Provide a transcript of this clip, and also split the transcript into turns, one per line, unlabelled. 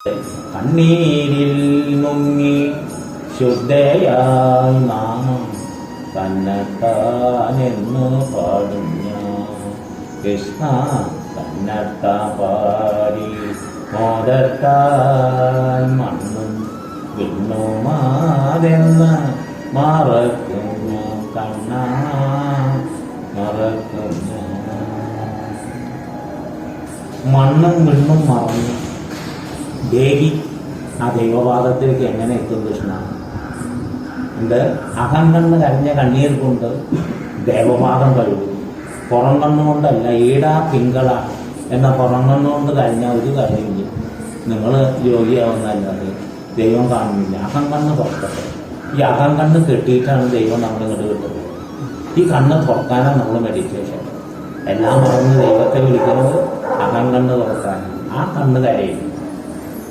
കണ്ണീരിൽ മുങ്ങി ശുദ്ധയായി നാമം തന്നെത്താനെന്ന് പാടും ഞാൻ. കൃഷ്ണ തന്നെത്താ പാടി മോദത്താൽ മണ്ണും വിണ്ണുമാതെന്ന് മറക്കുന്നു കണ്ണ മറക്കുന്നു. മണ്ണും വിണ്ണും മറന്നു ദേവി ആ ദൈവവാദത്തിലേക്ക് എങ്ങനെ എത്തും കൃഷ്ണ? എന്ത് അകം കണ്ണ് കരഞ്ഞ കണ്ണീർ കൊണ്ട് ദേവവാദം കഴുകും. പുറം കണ്ണുകൊണ്ടല്ല, ഈടാ പിങ്കള എന്ന പുറം കണ്ണുകൊണ്ട് കരഞ്ഞ ഒരു കാര്യമില്ല. നിങ്ങൾ യോഗിയാവുന്നല്ലാതെ ദൈവം കാണുന്നില്ല. അകം കണ്ണ് തുറക്കട്ടെ. ഈ അകം കണ്ണ് കെട്ടിയിട്ടാണ് ദൈവം നമ്മൾ ഇങ്ങോട്ട് കിട്ടുന്നത്. ഈ കണ്ണ് തുറക്കാനാണ് നമ്മൾ മെഡിറ്റേഷൻ. എല്ലാം മറന്ന് ദൈവത്തെ വിളിക്കുന്നത് അകം കണ്ണ് തുറക്കാനാണ്. ആ കണ്ണ് കരയും.